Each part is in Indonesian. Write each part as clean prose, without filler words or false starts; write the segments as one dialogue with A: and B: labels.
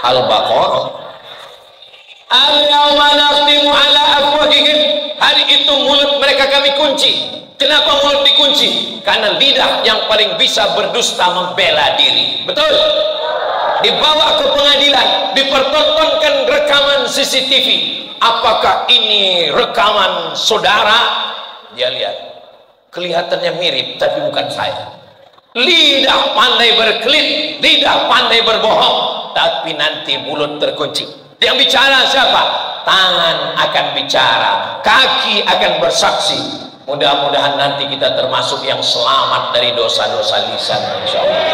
A: Al-Baqarah. Al-yawma nakhtimu ala afwahihim, hari itu mulut mereka kami kunci. Kenapa mulut dikunci? Karena lidah yang paling bisa berdusta membela diri. Betul? Dibawa ke pengadilan, dipertontonkan rekaman CCTV. Apakah ini rekaman saudara? Dia lihat, kelihatannya mirip tapi bukan saya. Lidah pandai berkelit, lidah pandai berbohong, tapi nanti mulut terkunci. Yang bicara siapa? Tangan akan bicara, kaki akan bersaksi. Mudah-mudahan nanti kita termasuk yang selamat dari dosa-dosa lisan, insyaallah.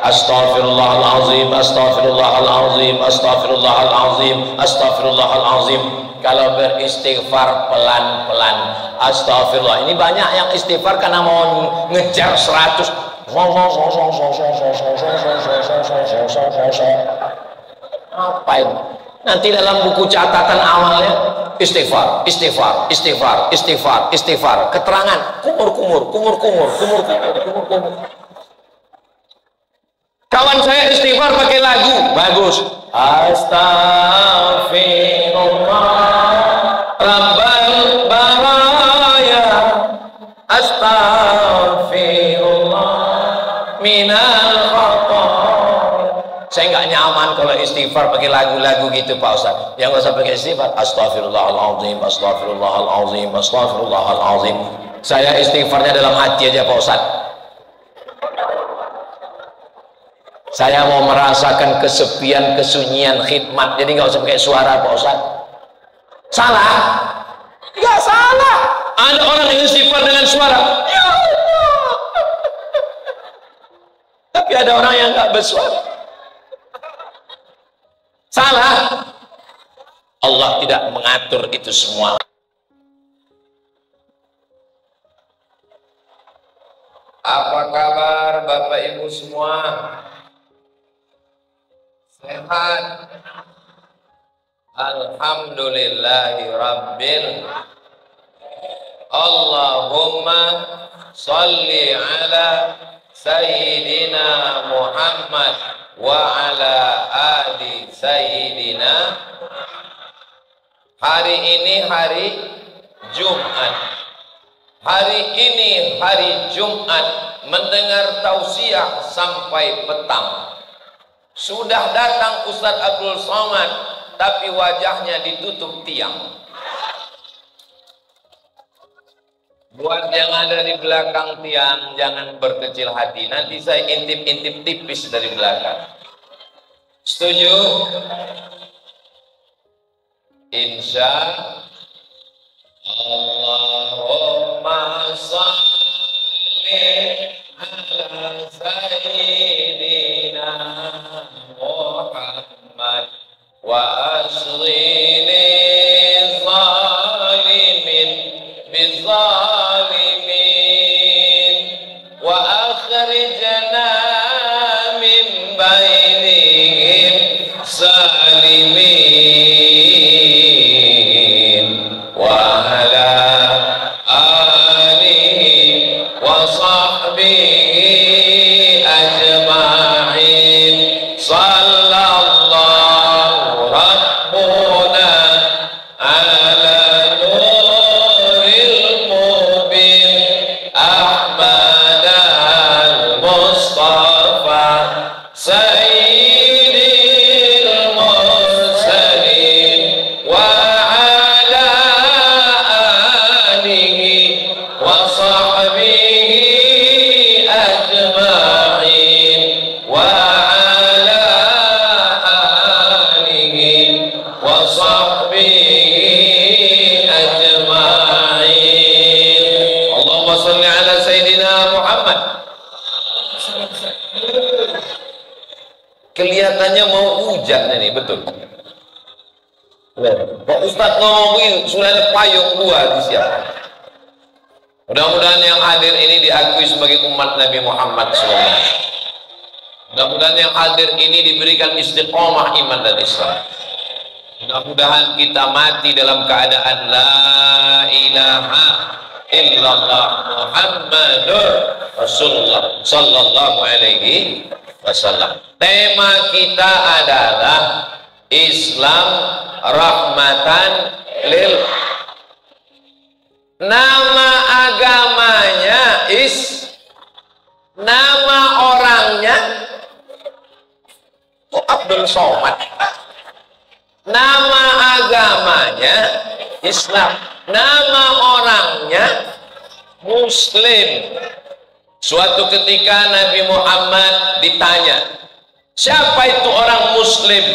A: Astaghfirullahalazim, astaghfirullahalazim, astaghfirullahalazim, astaghfirullahalazim. Kalau beristighfar pelan-pelan, astagfirullah. Ini banyak yang istighfar karena mau ngejar 100. Apa ini? Nanti dalam buku catatan awalnya istighfar, istighfar, istighfar, istighfar, istighfar. Keterangan kumur-kumur, kumur-kumur, kumur-kumur, kumur-kumur. Kawan saya istighfar pakai lagu, bagus. Astaghfirullah Rabbal baraya, astaghfirullah minal khata'. Saya nggak nyaman kalau istighfar pakai lagu-lagu gitu Pak Ustaz. Yang nggak usah pakai istighfar. Astaghfirullahaladzim, astaghfirullahaladzim, astaghfirullahaladzim. Saya istighfarnya dalam hati aja Pak Ustaz. Saya mau merasakan kesepian, kesunyian khidmat. Jadi nggak usah pakai suara Pak Ustaz. Salah? Nggak salah. Ada orang yang istighfar dengan suara. Ya Allah. Tapi ada orang yang nggak bersuara. Salah. Allah tidak mengatur itu semua. Apa kabar Bapak Ibu semua? Sehat? Alhamdulillahi Rabbil. Allahumma salli ala Sayyidina Muhammad wa ala ali Sayyidina. Hari ini hari Jumat. Hari ini hari Jumat, mendengar tausiah sampai petang. Sudah datang Ustadz Abdul Somad, tapi wajahnya ditutup tiang. Buat yang ada di belakang tiang, jangan berkecil hati. Nanti saya intip-intip tipis dari belakang. Setuju? Insya Allahumma salli ala Sayyidina Muhammad wa asghini zalimin bizalimin wa akhrijna min bainihim salimin wa ala alihi wa sahbihi ajma'in. Sallallahu rabbuna ala nuril mubin Ahmad al-Mustafa Sayyidil Mursalin wa ala alihi wa sahbihi ajma'in wa ala alihi wa sahbihi ajma'in. Allahumma salli ala Sayyidina Muhammad. Kelihatannya mau hujan ini, betul. Pak Ustadz ngomongin sudah ada payung dua disiapkan. Mudah-mudahan yang hadir ini diakui sebagai umat Nabi Muhammad SAW. Mudah-mudahan yang hadir ini diberikan istiqomah iman dan Islam. Mudah-mudahan kita mati dalam keadaan la ilaha illallah Muhammadur Rasulullah sallallahu alaihi wasallam. Tema kita adalah Islam rahmatan lil. Nama agamanya nama orangnya Abdul Somad. Nama agamanya Islam, nama orangnya Muslim. Suatu ketika Nabi Muhammad ditanya, siapa itu orang Muslim?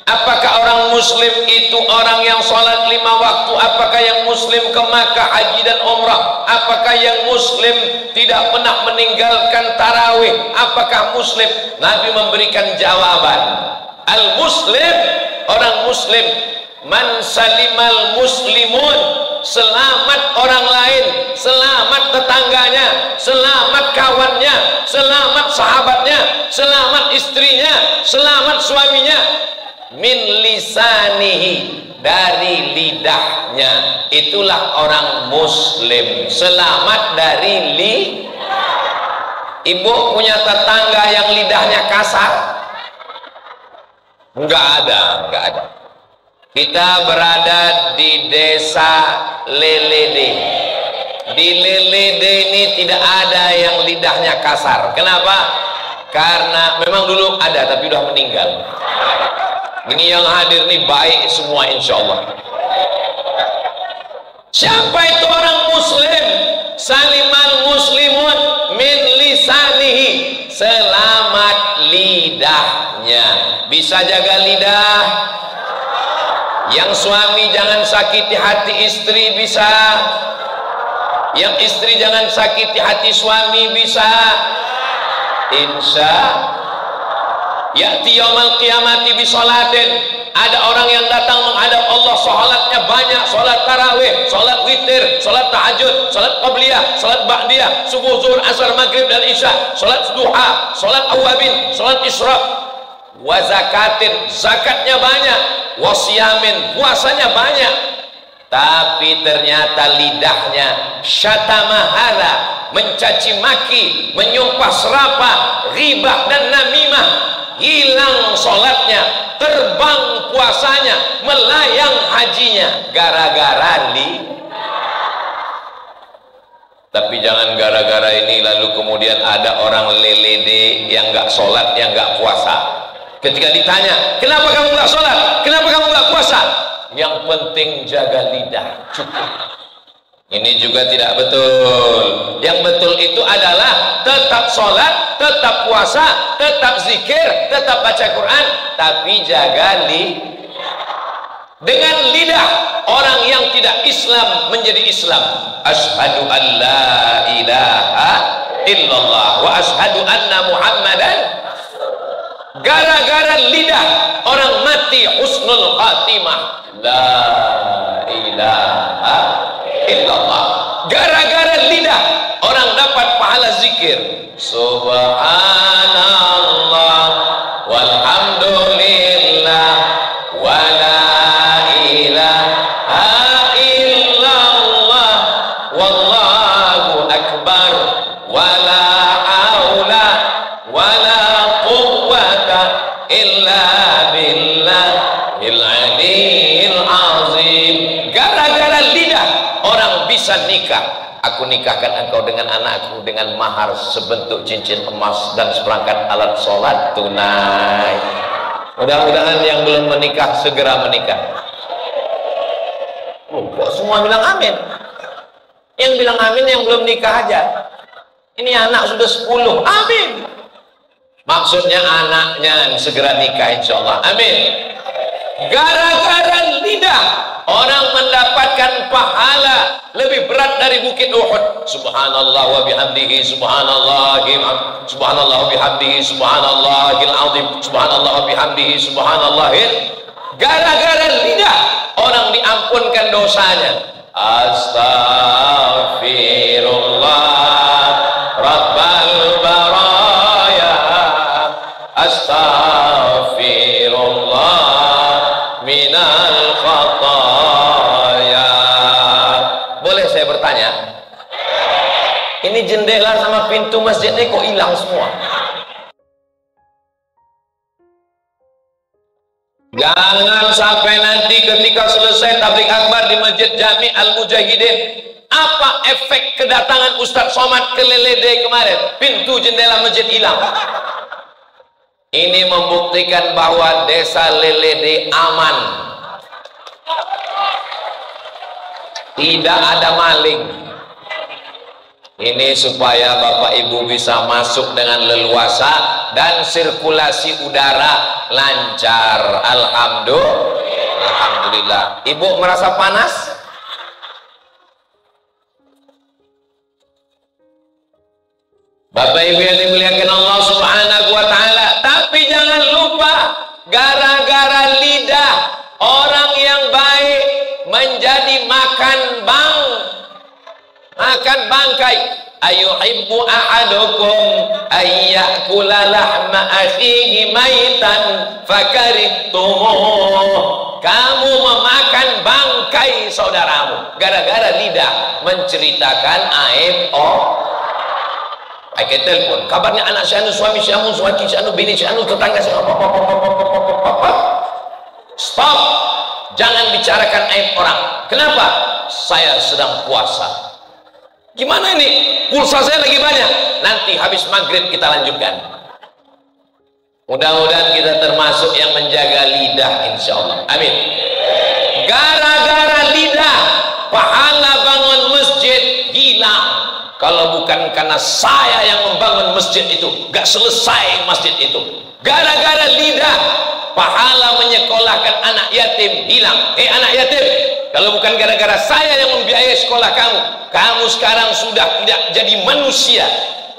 A: Apakah orang Muslim itu orang yang sholat 5 waktu? Apakah yang Muslim ke Makkah, haji dan umrah? Apakah yang Muslim tidak pernah meninggalkan tarawih? Apakah Muslim? Nabi memberikan jawaban, al-Muslim, orang Muslim, man salimal muslimun, selamat orang lain, selamat tetangganya, selamat kawannya, selamat sahabatnya, selamat istrinya, selamat suaminya, min lisanihi, dari lidahnya. Itulah orang Muslim, selamat dari Ibu punya tetangga yang lidahnya kasar? Enggak ada. Kita berada di desa Lelede. Di Lelede ini tidak ada yang lidahnya kasar. Kenapa? Karena memang dulu ada tapi udah meninggal. Ini yang hadir nih baik semua insya Allah. Siapa itu orang Muslim? Salimal muslimun min lisanihi, selamat lidahnya. Bisa jaga lidah. Yang suami jangan sakiti hati istri, bisa. Yang istri jangan sakiti hati suami, bisa. Insya ya'ti yaumal qiyamati bisolatin. Ada orang yang datang menghadap Allah, sholatnya banyak, sholat tarawih, sholat witir, sholat tahajud, sholat qabliyah, sholat ba'diyah, subuh, zuhur, asar, maghrib dan isya, sholat duha, sholat awabin, sholat isyraq, wa zakatin, zakatnya banyak, wasiyamin, puasanya banyak. Tapi ternyata lidahnya syatamahala, mencaci maki, menyumpah serapah, ghibah dan namimah. Hilang sholatnya, terbang puasanya, melayang hajinya, gara-gara Tapi jangan gara-gara ini lalu kemudian ada orang lelede yang nggak sholat, yang nggak puasa. Ketika ditanya, kenapa kamu nggak sholat? Kenapa kamu nggak puasa? Yang penting jaga lidah, cukup. Ini juga tidak betul. Yang betul itu adalah tetap sholat, tetap puasa, tetap zikir, tetap baca Quran, tapi jaga dengan lidah. Orang yang tidak Islam menjadi Islam. Asyhadu an la ilaha illallah wa asyhadu anna Muhammadan. Gara-gara lidah orang mati husnul khatimah. La ilaha illallah. Gara-gara lidah orang dapat pahala zikir. Subhanallah walhamdulillah wala ilaha illallah wallahu akbar wala haula wala quwwata illa billahil aliyyil azim. Gara-gara lidah orang bisa nikah. Aku nikahkan engkau dengan anakku dengan mahar sebentuk cincin emas dan seperangkat alat sholat tunai. Mudah-mudahan yang belum menikah segera menikah. Kok semua bilang amin? Yang bilang amin yang belum nikah aja. Ini anak sudah 10, amin. Maksudnya anaknya segera nikah insya Allah, amin. Gara-gara lidah orang mendapatkan pahala lebih berat dari bukit Uhud. Subhanallah wa bihamdihi subhanallahil subhanallah wa bihamdihi subhanallahil azim subhanallah wa bihamdihi subhanallahil. Gara-gara lidah orang diampunkan dosanya. Astaghfirullah rabbal baraya, astaghfirullah minal khataya. Boleh saya bertanya, ini jendela sama pintu masjid ini kok hilang semua? Jangan sampai nanti ketika selesai tabligh akbar di Masjid Jami Al-Mujahidin, apa efek kedatangan Ustadz Somad ke Lelede kemarin? Pintu jendela masjid hilang. Ini membuktikan bahwa desa Lelede aman. Tidak ada maling. Ini supaya Bapak Ibu bisa masuk dengan leluasa dan sirkulasi udara lancar. Alhamdulillah. Ibu merasa panas? Bapak Ibu yang dimuliakan Allah Subhanahu wa taala, tapi jangan lupa, gara-gara lidah orang yang baik menjadi makan bangkai. Ayuhibbu ahadukum ayyakula lahma akhihi maitan fakarihtumuh. Kamu memakan bangkai saudaramu gara-gara lidah menceritakan aib Pakai telepon, kabarnya anak si anu, suami si anu, suami si anu, bini si anu, tetangga si anu. Stop, jangan bicarakan aib orang. Kenapa? Saya sedang puasa. Gimana ini? Pulsa saya lagi banyak. Nanti habis maghrib kita lanjutkan. Mudah-mudahan kita termasuk yang menjaga lidah, insya Allah. Amin. Gara-gara lidah, pahala bangun masjid hilang. Kalau bukan karena saya yang membangun masjid itu, gak selesai masjid itu. Gara-gara lidah, pahala menyekolahkan anak yatim hilang. Anak yatim, kalau bukan gara-gara saya yang membiayai sekolah kamu, kamu sekarang sudah tidak jadi manusia.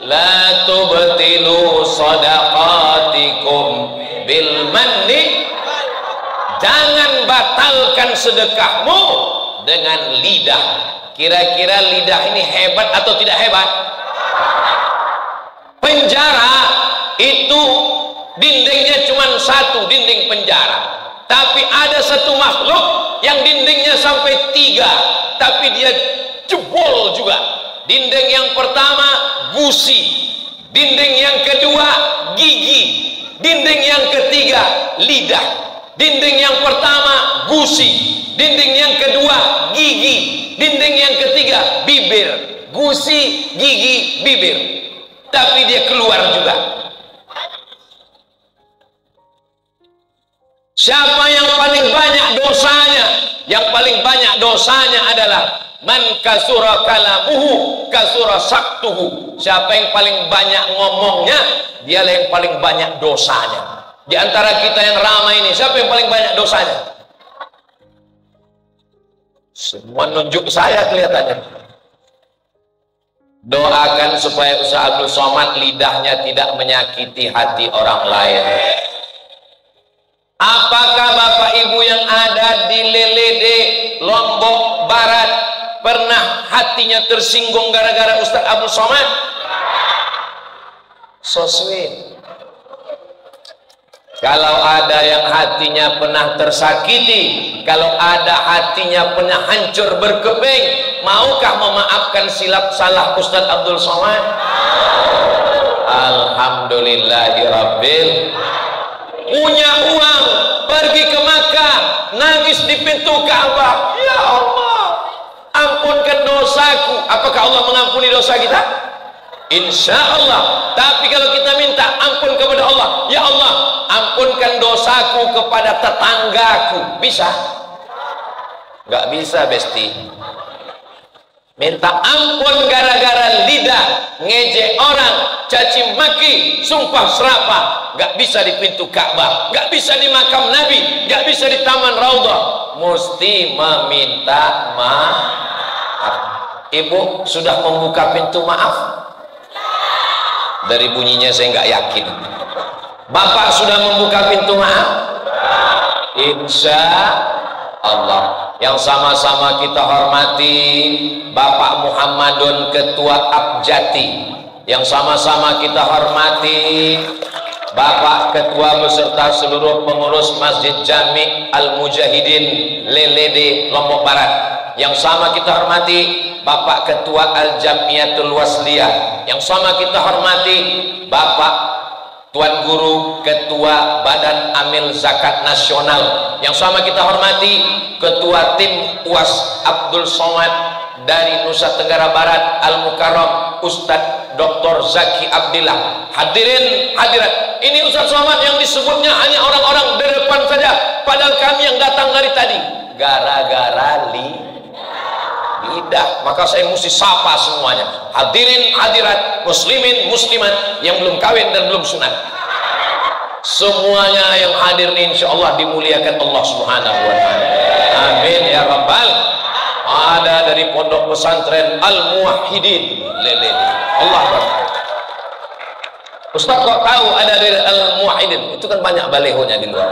A: La tubtilu sadaqatikum bil manni. Jangan batalkan sedekahmu dengan lidah. Kira-kira lidah ini hebat atau tidak hebat? Penjara itu dindingnya cuma satu, dinding penjara. Tapi ada satu makhluk yang dindingnya sampai 3, tapi dia jebol juga. Dinding yang pertama gusi, dinding yang kedua gigi, dinding yang ketiga lidah. Dinding yang pertama gusi, dinding yang kedua gigi, dinding yang ketiga bibir. Gusi, gigi, bibir, tapi dia keluar juga. Siapa yang paling banyak dosanya? Yang paling banyak dosanya adalah man kasura kalamuhu kasura saktuhu. Siapa yang paling banyak ngomongnya, dialah yang paling banyak dosanya. Di antara kita yang ramai ini, siapa yang paling banyak dosanya? Semua nunjuk saya kelihatannya. Doakan supaya Ustaz Abdul Somad lidahnya tidak menyakiti hati orang lain. Apakah Bapak Ibu yang ada di Lelede, Lombok Barat pernah hatinya tersinggung gara-gara Ustaz Abdul Somad? So sweet. Kalau ada yang hatinya pernah tersakiti, kalau ada hatinya pernah hancur berkeping, maukah memaafkan silap salah Ustaz Abdul Somad? Alhamdulillahirabbil. Punya uang, pergi ke Makkah, nangis di pintu Ka'bah. Ya Allah, ampunkan dosaku. Apakah Allah mengampuni dosa kita? Insya Allah. Tapi kalau kita minta ampun kepada Allah, ya Allah, ampunkan dosaku kepada tetanggaku, bisa? Nggak bisa, besti. Minta ampun gara-gara lidah, ngejek orang, caci maki, sumpah serapah, nggak bisa di pintu Ka'bah, nggak bisa di makam Nabi, nggak bisa di Taman Raudhah, mesti meminta maaf. Ibu sudah membuka pintu maaf? Dari bunyinya saya nggak yakin. Bapak sudah membuka pintu maaf? Insya Allah. Yang sama-sama kita hormati Bapak Muhammadun Ketua Abjati, yang sama-sama kita hormati Bapak Ketua beserta seluruh pengurus Masjid Jami Al-Mujahidin Lelede Lombok Barat, yang sama kita hormati Bapak Ketua Al-Jamiatul Wasliyah, yang sama kita hormati Bapak Tuan Guru, Ketua Badan Amil Zakat Nasional yang sama kita hormati, Ketua Tim UAS Abdul Somad dari Nusa Tenggara Barat Al-Mukarram Ustadz Dr. Zaki Abdillah. Hadirin hadirat, ini Ustadz Somad yang disebutnya hanya orang-orang di depan saja, padahal kami yang datang dari tadi gara-gara lidah, maka saya mesti sapa semuanya. Hadirin hadirat, muslimin muslimat yang belum kawin dan belum sunat, semuanya yang hadir ini insya Allah dimuliakan Allah Subhanahu wa ta'ala. Amin ya rabbal. Ada dari pondok pesantren Al-Muwahhidin Lelele. Allah Akbar. Ustaz kok tahu ada dari Al-Muwahhidin? Itu kan banyak balehonya di luar.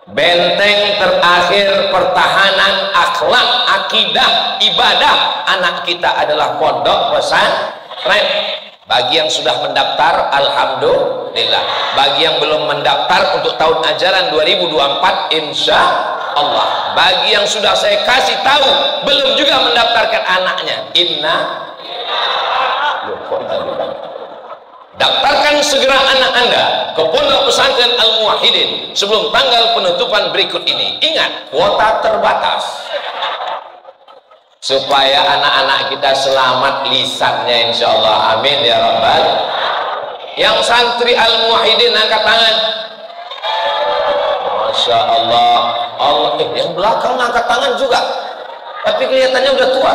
A: Benteng terakhir pertahanan akhlak, akidah, ibadah anak kita adalah pondok pesantren. Bagi yang sudah mendaftar, alhamdulillah. Bagi yang belum mendaftar untuk tahun ajaran 2024, insya Allah. Bagi yang sudah saya kasih tahu belum juga mendaftarkan anaknya, daftarkan segera anak Anda ke pondok pesantren Al-Muwahhidin sebelum tanggal penutupan berikut ini. Ingat, kuota terbatas supaya anak-anak kita selamat lisannya insya Allah. Amin ya rabbal. Yang santri Al-Muwahhidin angkat tangan. Masya Allah. Yang belakang angkat tangan juga, tapi kelihatannya udah tua.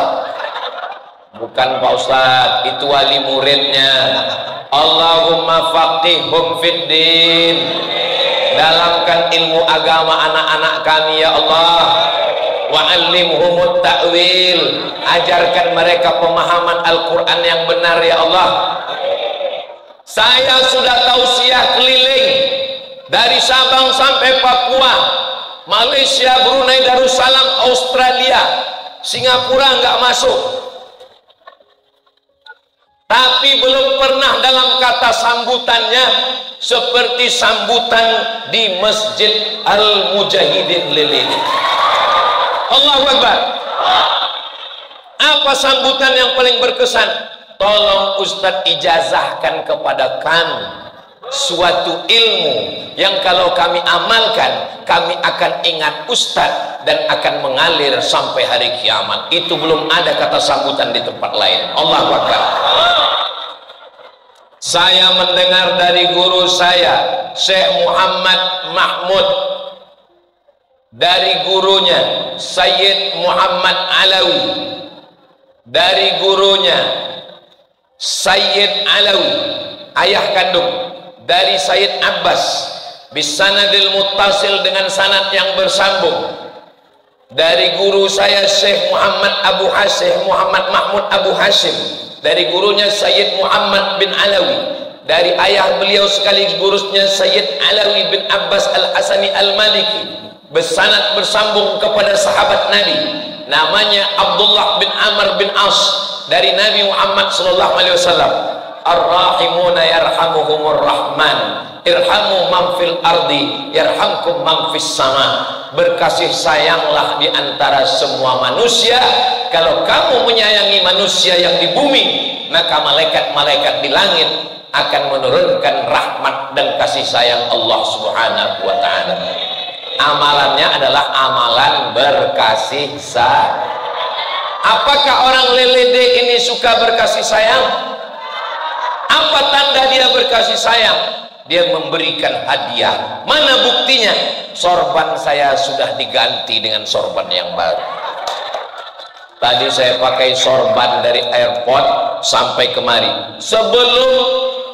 A: Bukan Pak Ustadz, itu wali muridnya. Allahumma faqihhum fiddin, dalamkan ilmu agama anak-anak kami ya Allah. Wa'allimhumut ta'wil, ajarkan mereka pemahaman Al-Quran yang benar ya Allah. Saya sudah tausiah keliling dari Sabang sampai Papua, Malaysia, Brunei Darussalam, Australia, Singapura nggak masuk. Tapi belum pernah dalam kata sambutannya seperti sambutan di Masjid Al-Mujahidin Lelele. Allahu Akbar. Apa sambutan yang paling berkesan? Tolong Ustadz ijazahkan kepada kami suatu ilmu yang kalau kami amalkan, kami akan ingat Ustadz dan akan mengalir sampai hari kiamat. Itu belum ada kata sambutan di tempat lain. Allahu Akbar. Saya mendengar dari guru saya Syekh Muhammad Mahmud, dari gurunya Sayyid Muhammad Alawi, dari gurunya Sayyid Alawi ayah kandung dari Sayyid Abbas bisanadil muttasil dengan sanad yang bersambung, dari guru saya Syekh Muhammad Abu Hashim, Muhammad Mahmud Abu Hashim, dari gurunya Sayyid Muhammad bin Alawi, dari ayah beliau sekaligus Sayyid Alawi bin Abbas Al-Hasani Al-Maliki, bersanad bersambung kepada sahabat Nabi namanya Abdullah bin Amr bin As, dari Nabi Muhammad sallallahu alaihi wasallam, ar-rahimuna yarhamuhumur rahman, irhamu man fil ardi yarhamkum man fis sama. Berkasih sayanglah di antara semua manusia. Kalau kamu menyayangi manusia yang di bumi, maka malaikat-malaikat di langit akan menurunkan rahmat dan kasih sayang Allah Subhanahu wa ta'ala. Amalannya adalah amalan berkasih sayang. Apakah orang Lelede ini suka berkasih sayang? Apa tanda dia berkasih sayang? Dia memberikan hadiah. Mana buktinya? Sorban saya sudah diganti dengan sorban yang baru. Tadi saya pakai sorban dari airport sampai kemari. Sebelum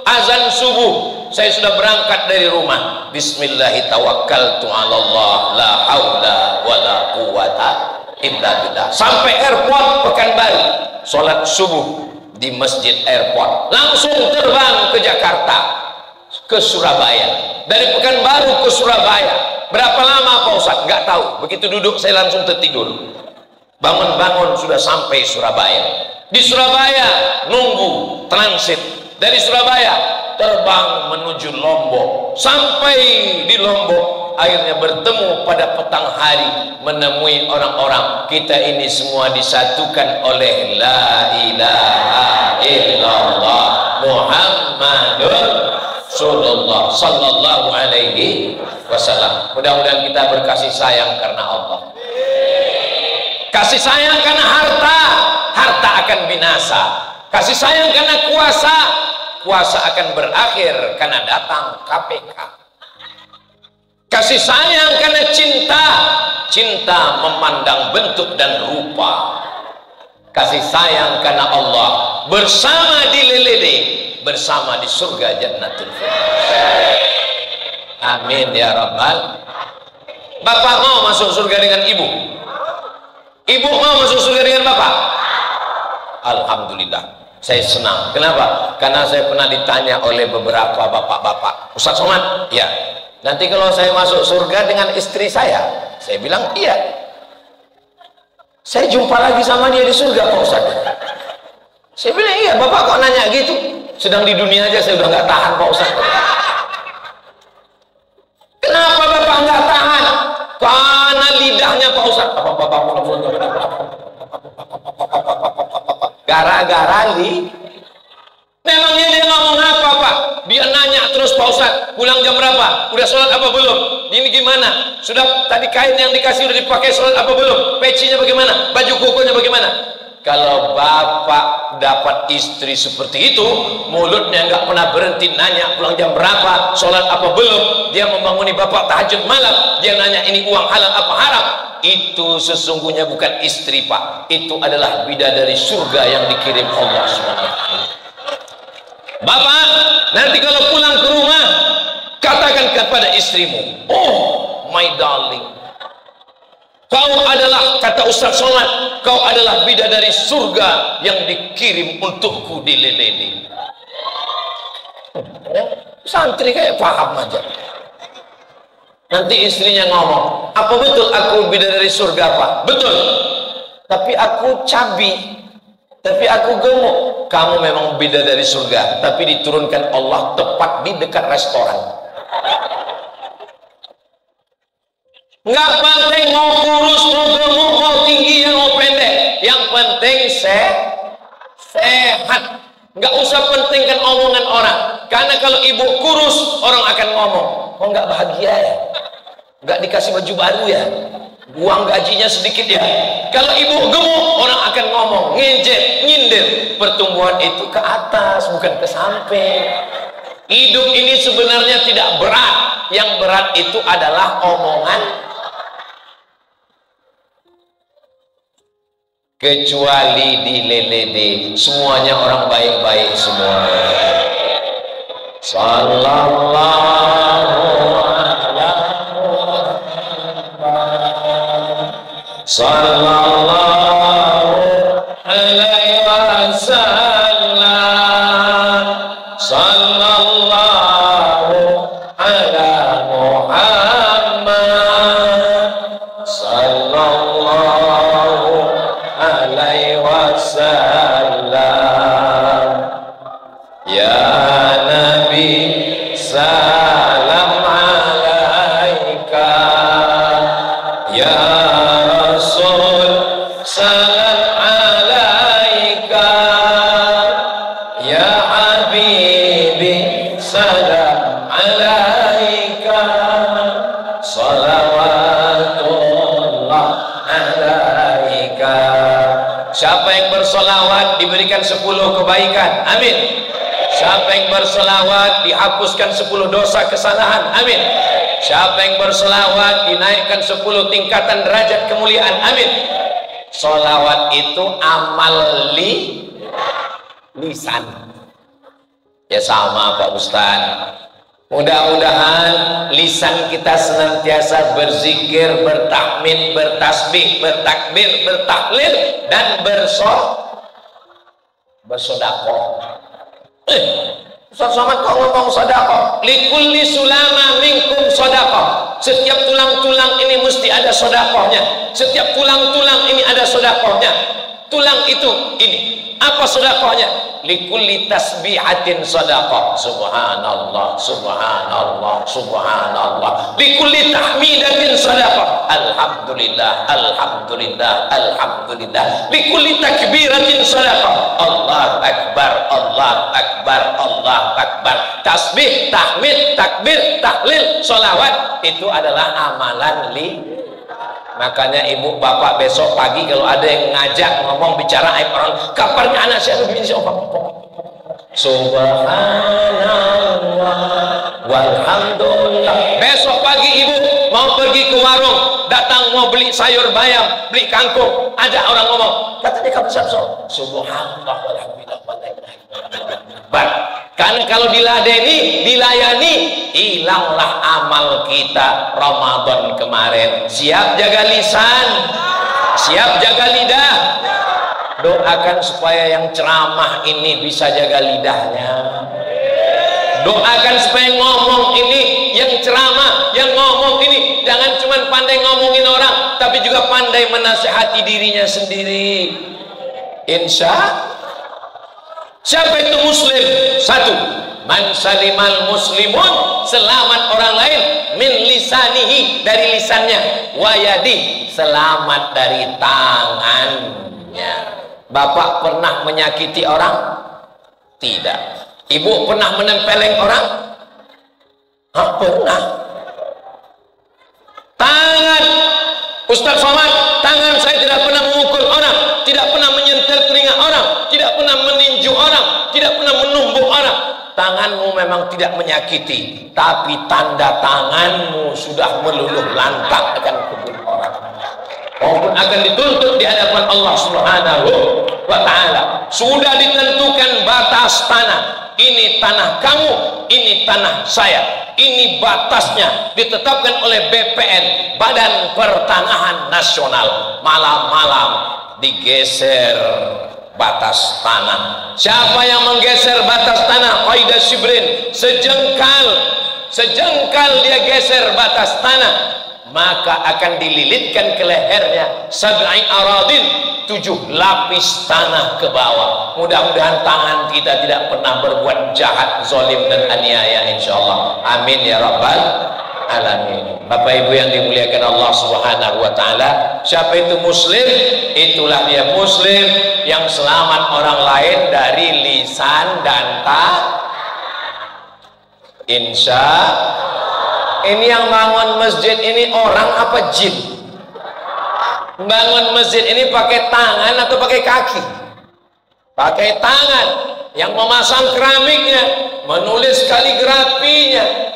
A: azan subuh saya sudah berangkat dari rumah. Bismillahi tawakkaltu 'alallah la haula wala quwata illa billah. Sampai airport Pekanbaru, sholat subuh di masjid airport, langsung terbang ke Jakarta, ke Surabaya. Dari Pekanbaru ke Surabaya berapa lama Pak Ustadz? Nggak tahu. Begitu duduk saya langsung tertidur. Bangun-bangun sudah sampai Surabaya. Di Surabaya nunggu transit. Dari Surabaya terbang menuju Lombok. Sampai di Lombok akhirnya bertemu pada petang hari, menemui orang-orang. Kita ini semua disatukan oleh la ilaha illallah Muhammadur sallallahu alaihi wasallam. Mudah-mudahan kita berkasih sayang karena Allah. Kasih sayang karena harta, harta akan binasa. Kasih sayang karena kuasa, kuasa akan berakhir karena datang KPK. Kasih sayang karena cinta, cinta memandang bentuk dan rupa. Kasih sayang karena Allah, bersama di lelede, bersama di surga Jannatul Firdaus. Amin ya rabbal. Bapak mau masuk surga dengan ibu? Ibu mau masuk surga dengan bapak? Alhamdulillah, saya senang. Kenapa? Karena saya pernah ditanya oleh beberapa bapak-bapak, Ustaz Somad, ya, nanti kalau saya masuk surga dengan istri saya bilang iya. Saya jumpa lagi sama dia di surga Pak Ustaz. Saya bilang iya, bapak kok nanya gitu? Sedang di dunia aja saya udah nggak tahan Pak Ustaz. Kenapa bapak nggak tahan? Karena lidahnya Pak Ustaz. Gara-gara memangnya dia ngomong apa Pak? Dia nanya terus Pak Ustaz, pulang jam berapa? Udah sholat apa belum? Ini gimana? Sudah tadi kain yang dikasih udah dipakai sholat apa belum? Pecinya bagaimana? Baju kokonya bagaimana? Kalau bapak dapat istri seperti itu, mulutnya nggak pernah berhenti nanya pulang jam berapa, sholat apa belum, dia membanguni bapak tahajud malam, dia nanya ini uang halal apa haram, itu sesungguhnya bukan istri Pak, itu adalah bidadari surga yang dikirim Allah SWT. Bapak, nanti kalau pulang ke rumah, katakan kepada istrimu, oh my darling, kau adalah, kata Ustaz Somad, kau adalah bidadari surga yang dikirim untukku di lelede. Santri kayak paham aja. Nanti istrinya ngomong, apa betul aku bidadari surga Pak? Betul. Tapi aku cabi, tapi aku gemuk. Kamu memang bidadari surga, tapi diturunkan Allah tepat di dekat restoran. Nggak penting mau kurus, mau gemuk, mau tinggi, mau pendek, yang penting sehat. Nggak usah pentingkan omongan orang, karena kalau ibu kurus orang akan ngomong, oh nggak bahagia ya, nggak dikasih baju baru ya, buang gajinya sedikit ya. Kalau ibu gemuk orang akan ngomong, ngejek, nyindir. Pertumbuhan itu ke atas bukan ke samping. Hidup ini sebenarnya tidak berat, yang berat itu adalah omongan. Kecuali di lelede semuanya orang baik-baik semua. Sallallahu alaihi wasallam. Sallallahu ala Muhammad. Sallallahu alaihi wasallam. Ya Nabi salam alaika, ya Rasul salam alaika, ya Habibi salam alaika, salawatullah alaika. Siapa yang bersolawat diberikan 10 kebaikan, amin. Siapa yang bersolawat dihapuskan 10 dosa kesalahan, amin. Siapa yang bersolawat dinaikkan 10 tingkatan derajat kemuliaan, amin. Solawat itu amal lisan. Ya sama Pak Ustaz. Mudah-mudahan lisan kita senantiasa berzikir, bertahmid, bertasbih, bertakbir, bertahlil, dan bersodakoh. Ustaz Somad kok ngomong sodakoh? Likulli sulama minkum sodakoh. Setiap tulang-tulang ini mesti ada sodakohnya. Setiap tulang-tulang ini ada sodakohnya. Tulang itu ini. Apa sodakohnya? Likulli tasbihatin sodakoh. Subhanallah, subhanallah, subhanallah. Likulli tahmidatin sodakoh. Alhamdulillah, alhamdulillah, alhamdulillah. Likulli takbiratin sodakoh. Allah Akbar, Allah Allah Akbar, Allah Akbar. Tasbih, tahmid, takbir, tahlil, sholawat itu adalah amalan Makanya ibu bapak besok pagi kalau ada yang ngajak ngomong bicara aib orang, kabarnya anak saya begini subhanallah walhamdulillah. Besok pagi ibu mau pergi ke warung, datang mau beli sayur bayam, beli kangkung, ada orang ngomong, katanya kamu subhanallah walhamdulillah. Karena kalau dilayani, hilanglah amal kita Ramadan kemarin. Siap jaga lisan, siap jaga lidah. Doakan supaya yang ceramah ini bisa jaga lidahnya. Doakan supaya ngomong ini, yang ceramah, yang ngomong ini jangan cuma pandai ngomongin orang, tapi juga pandai menasihati dirinya sendiri. Insya. Siapa itu muslim? Satu, man salimal muslimun, selamat orang lain, min lisanihi, dari lisannya, wayadi, selamat dari tangannya. Bapak pernah menyakiti orang? Tidak. Ibu pernah menempeleng orang? Pernah. Tangan Ustaz Somad, tangan saya tidak pernah memukul orang, tidak pernah menyentil telinga orang, tidak pernah meninju orang, tidak pernah menumbuk orang. Tanganmu memang tidak menyakiti, tapi tanda tanganmu sudah meluluh lantak akan membunuh orang, maupun akan dituntut di hadapan Allah Subhanahu wa Ta'ala. Sudah ditentukan batas tanah, ini tanah kamu, ini tanah saya, ini batasnya ditetapkan oleh BPN, Badan Pertanahan Nasional. Malam-malam digeser batas tanah. Siapa yang menggeser batas tanah? Qaida Shibrin, sejengkal dia geser batas tanah, maka akan dililitkan ke lehernya sab'i aradin, 7 lapis tanah ke bawah. Mudah-mudahan tangan kita tidak pernah berbuat jahat, zalim dan aniaya, insyaallah. Amin ya rabbal alamin. Bapak ibu yang dimuliakan Allah Subhanahu wa Ta'ala, siapa itu muslim? Itulah dia muslim yang selamat orang lain dari lisan dan insya. Ini yang bangun masjid ini orang apa jin? Bangun masjid ini pakai tangan atau pakai kaki? Pakai tangan. Yang memasang keramiknya, menulis kaligrafinya.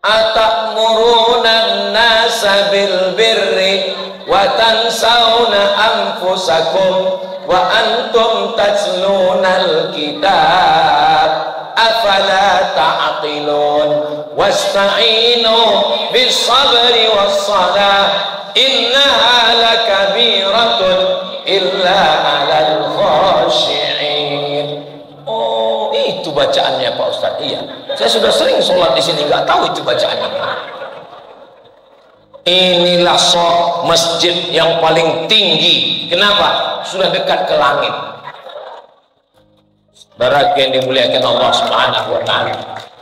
A: Atamuruna nasa bil birri wa tansawna anfusakum wa antum tatlunal kitab afala ta'qilun wasta'inu bis sabri was salah innaha lakabiratun illa 'alal khashi'in. Oh, itu bacaannya Pak Ustadz. Iya, saya sudah sering sholat di sini, nggak tahu itu bacaannya. Inilah masjid yang paling tinggi. Kenapa? Sudah dekat ke langit. Barak yang dimuliakan Allah Subhanahu wa Ta'ala.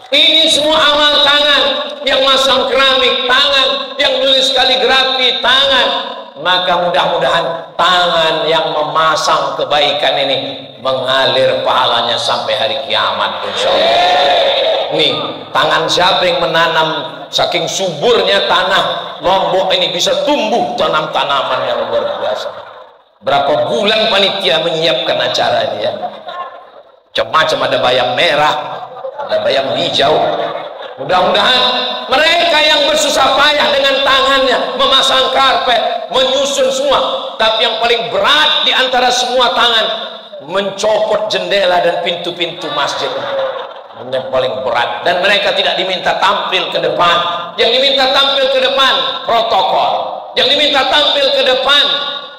A: Ini semua amal tangan, yang masang keramik tangan, yang nulis kaligrafi tangan. Maka mudah-mudahan tangan yang memasang kebaikan ini mengalir pahalanya sampai hari kiamat, insyaallah. Nih, tangan siapa yang menanam, saking suburnya tanah Lombok ini bisa tumbuh tanam-tanaman yang luar biasa. Berapa bulan panitia menyiapkan acara ini ya. Macam-macam, ada bayam merah, ada bayam hijau. Mudah-mudahan mereka yang bersusah payah dengan tangannya memasang karpet, menyusun semua, tapi yang paling berat di antara semua tangan mencopot jendela dan pintu-pintu masjid. Yang paling berat, dan mereka tidak diminta tampil ke depan. Yang diminta tampil ke depan protokol, yang diminta tampil ke depan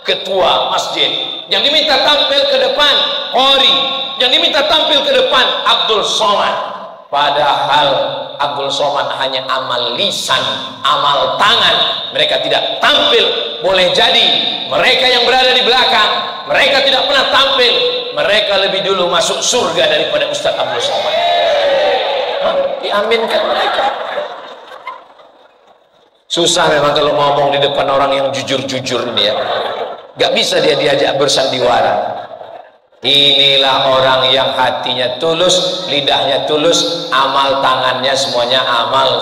A: ketua masjid, yang diminta tampil ke depan qori, yang diminta tampil ke depan Abdul Somad. Padahal Abdul Somad hanya amal lisan, amal tangan. Mereka tidak tampil. Boleh jadi mereka yang berada di belakang, mereka tidak pernah tampil, mereka lebih dulu masuk surga daripada Ustaz Abdul Somad. Diaminkan mereka. Susah memang kalau ngomong di depan orang yang jujur-jujur ini ya. Gak bisa dia diajak bersandiwara. Inilah orang yang hatinya tulus, lidahnya tulus, amal tangannya semuanya amal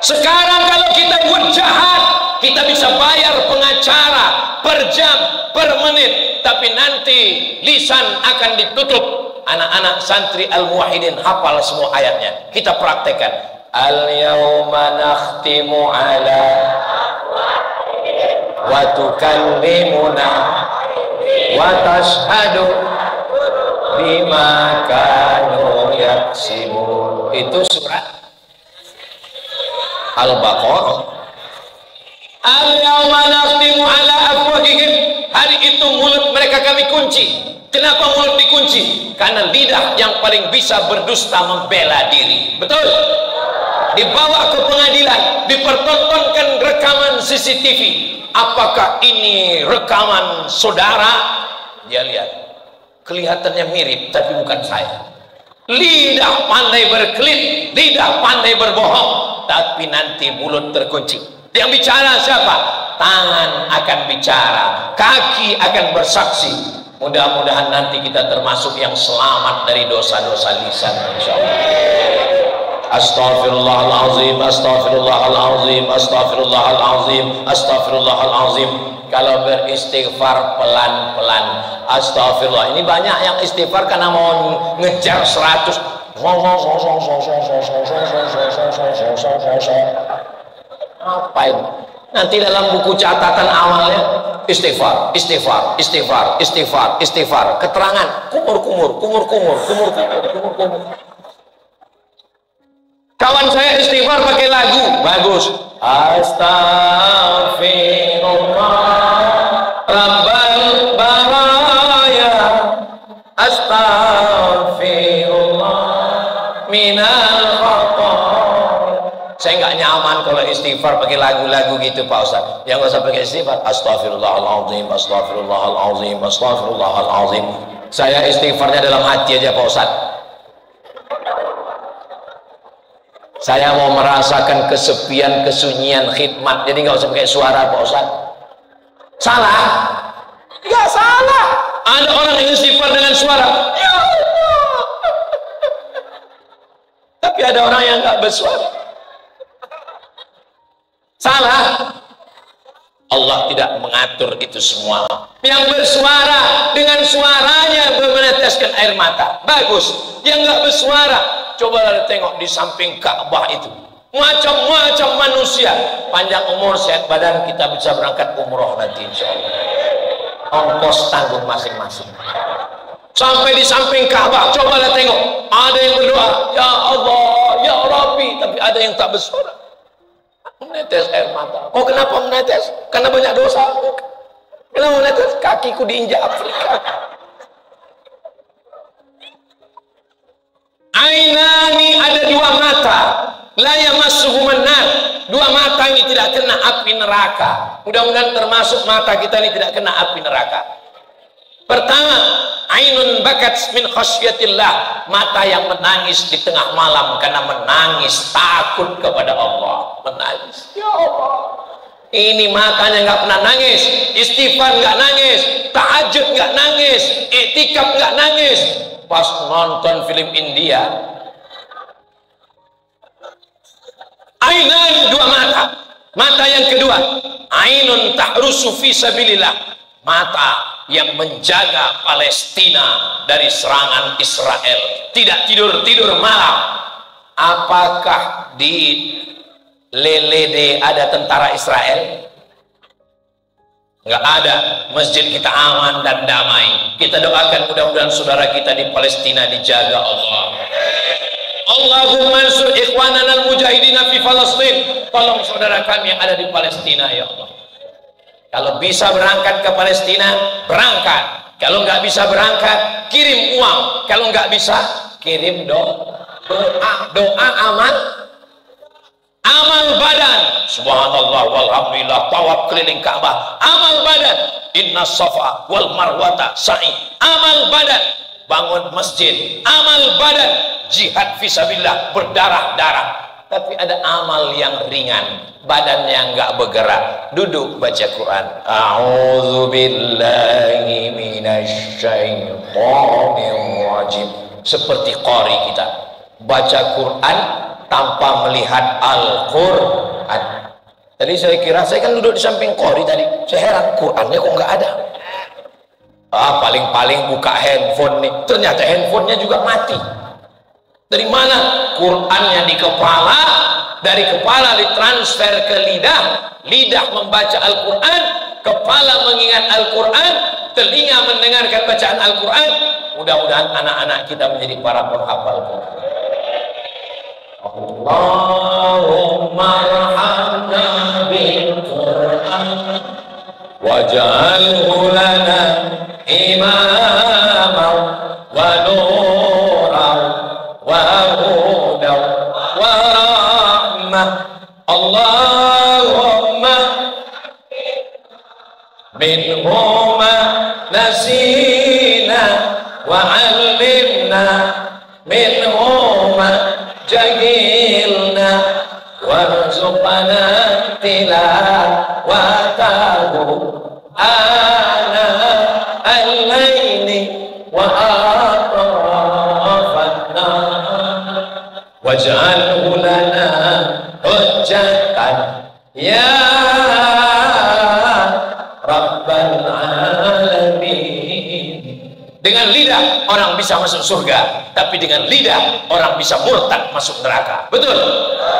A: Sekarang kalau kita buat jahat, kita bisa bayar pengacara per jam, per menit, tapi nanti lisan akan ditutup. Anak-anak santri al-muwahhidin hafal semua ayatnya. Kita praktekkan. Al-yawma nakhtimu ala wa tukallimuna wa tashhadu bima kanu yaksibun. Itu surat Al-Baqarah. Al-yawma nakhtimu ala afwahihim. Hari itu mulut mereka kami kunci. Kenapa mulut dikunci? Karena lidah yang paling bisa berdusta membela diri. Betul? Dibawa ke pengadilan, dipertontonkan rekaman CCTV. Apakah ini rekaman saudara? Dia lihat, kelihatannya mirip, tapi bukan saya. Lidah pandai berkelit, lidah pandai berbohong, tapi nanti mulut terkunci. Yang bicara siapa? Tangan akan bicara, kaki akan bersaksi. Mudah-mudahan nanti kita termasuk yang selamat dari dosa-dosa lisan, insyaallah. Astaghfirullahalazim, astaghfirullahalazim, astaghfirullahalazim, astaghfirullahalazim. Kalau beristighfar pelan-pelan, astagfirullah. Ini banyak yang istighfar karena mau ngejar 100. Apa itu? Nanti dalam buku catatan awalnya istighfar, istighfar, istighfar, istighfar, istighfar. Keterangan kumur-kumur, kumur-kumur, kumur-kumur, kumur-kumur. Kawan saya istighfar pakai lagu, bagus. Astaghfirullah Rabbal baraya, astaghfirullah minal khata'. Saya nggak nyaman kalau istighfar pakai lagu-lagu gitu Pak Ustaz. Yang nggak usah pakai istighfar. Astaghfirullahaladzim, astaghfirullahaladzim, astaghfirullahaladzim. Saya istighfarnya dalam hati aja Pak Ustaz. Saya mau merasakan kesepian, kesunyian khidmat. Jadi nggak usah pakai suara Pak Ustaz. Salah? Nggak salah. Ada orang yang istighfar dengan suara. Ya Allah. Tapi ada orang yang nggak bersuara. Salah. Allah tidak mengatur itu semua. Yang bersuara dengan suaranya meneteskan air mata, bagus. Yang nggak bersuara, coba tengok di samping Ka'bah itu, macam-macam manusia. Panjang umur, sehat badan, kita bisa berangkat umroh nanti insyaallah. Ongkos tanggung masing-masing. Sampai di samping Ka'bah, coba tengok. Ada yang berdoa, ya Allah, ya Rabbi, tapi ada yang tak bersuara. Menetes air mata. Oh, kenapa menetes? Karena banyak dosa. Kenapa menetes? Kakiku diinjak Afrika. Ainani, ada dua mata. La yamassuhumun nar. Dua mata ini tidak kena api neraka. Mudah-mudahan termasuk mata kita ini tidak kena api neraka. Pertama, ainun bakat min khasyatillah. Mata yang menangis di tengah malam karena menangis takut kepada Allah. Menangis, ya Allah, ini matanya nggak pernah nangis. Istighfar nggak nangis, tahajud nggak nangis, iktikaf nggak nangis. Pas nonton film India, ainan, dua mata. Mata yang kedua, ainun tahrusu fi sabilillah. Mata yang menjaga Palestina dari serangan Israel, tidak tidur-tidur malam. Apakah di Lelede ada tentara Israel? Nggak ada. Masjid kita aman dan damai. Kita doakan mudah-mudahan saudara kita di Palestina dijaga Allah. Allahumma ansur ikhwanana al-mujahidina fi Palestin. Tolong saudara kami yang ada di Palestina ya Allah. Kalau bisa berangkat ke Palestina, berangkat. Kalau nggak bisa berangkat, kirim uang. Kalau nggak bisa, kirim doa. Doa aman. Amal badan, subhanallah walhamdulillah, tawaf keliling Ka'bah. Amal badan, inna safa wal marwata sa'i. Amal badan, bangun masjid. Amal badan, jihad fisabilillah, berdarah-darah. Tapi ada amal yang ringan, badannya nggak bergerak, duduk baca Quran. A'udzu billahi minasy syaithanir wajib seperti qari kita baca Quran tanpa melihat Al-Quran. Tadi saya kira, saya kan duduk di samping qari tadi, saya heran Qurannya kok nggak ada. Paling-paling buka handphone nih, ternyata handphonenya juga mati. Dari mana? Qurannya di kepala, dari kepala ditransfer ke lidah, lidah membaca Al-Quran, kepala mengingat Al-Quran, telinga mendengarkan bacaan Al-Quran. Mudah-mudahan anak-anak kita menjadi para penghafal Quran. Allahumma arhamna bil Quran waj'alhu lana imaman wa nuran wa hudan wa rahmah. Allahumma minhuma nasina wa 'allimna minhuma jahilna warzuqna tilawatahu ana al-laili wa atrafana waj'alhu lana hujjatan ya rabbal alamin. Dengan lidah orang bisa masuk surga, tapi dengan lidah orang bisa murtad masuk neraka. Betul?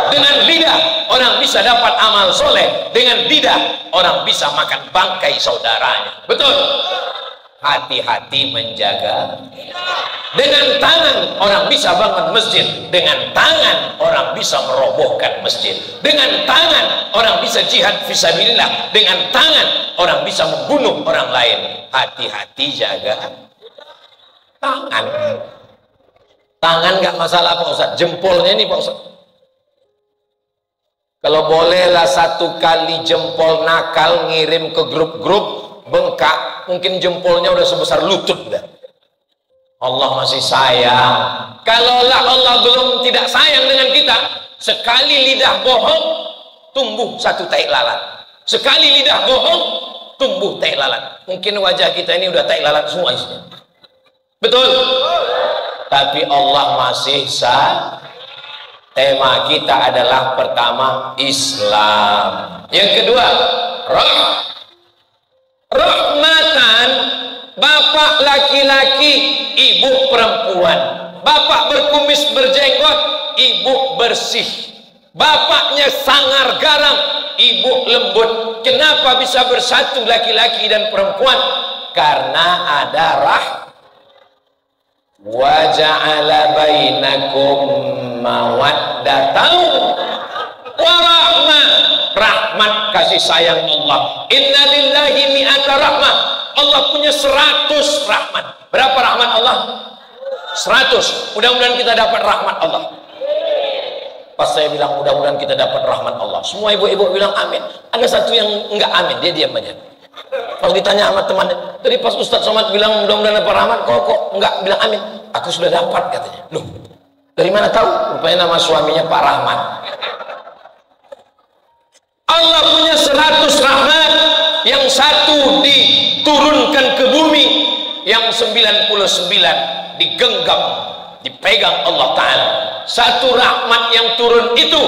A: Dengan lidah orang bisa dapat amal soleh, dengan lidah orang bisa makan bangkai saudaranya. Betul? Hati-hati menjaga. Dengan tangan orang bisa bangun masjid, dengan tangan orang bisa merobohkan masjid, dengan tangan orang bisa jihad fisabilillah, dengan tangan orang bisa membunuh orang lain. Hati-hati jaga tangan. Tangan nggak masalah Pak Ustadz, jempolnya ini Pak Ustadz. Kalau bolehlah satu kali jempol nakal ngirim ke grup-grup bengkak, mungkin jempolnya udah sebesar lutut dah. Allah masih sayang. Kalaulah Allah belum tidak sayang dengan kita, sekali lidah bohong tumbuh satu tai lalat. Sekali lidah bohong tumbuh tai lalat. Mungkin wajah kita ini udah tai lalat semua isinya. Betul? Tapi Allah masih sah. Tema kita adalah pertama Islam. Yang kedua, rahmatan, bapak laki-laki, ibu perempuan. Bapak berkumis berjenggot, ibu bersih. Bapaknya sangar garang, ibu lembut. Kenapa bisa bersatu laki-laki dan perempuan? Karena ada wa ja'ala bainakum mawaddatan wa rahmah. Rahmat kasih sayang Allah. Inna lillahi mi'ata rahmah. Allah punya 100 rahmat. Berapa rahmat Allah? 100. Mudah-mudahan kita dapat rahmat Allah. Pas saya bilang mudah-mudahan kita dapat rahmat Allah, semua ibu-ibu bilang amin. Ada satu yang enggak amin, dia diam aja. Kalau ditanya sama temannya, tadi pas Ustadz Somad bilang mudah-mudahan dapat rahmat, kok enggak bilang amin? Aku sudah dapat katanya. Loh, dari mana tahu? Rupanya nama suaminya Pak Rahmat. Allah punya 100 rahmat, yang satu diturunkan ke bumi, yang 99 digenggam, dipegang Allah Ta'ala. Satu rahmat yang turun itu,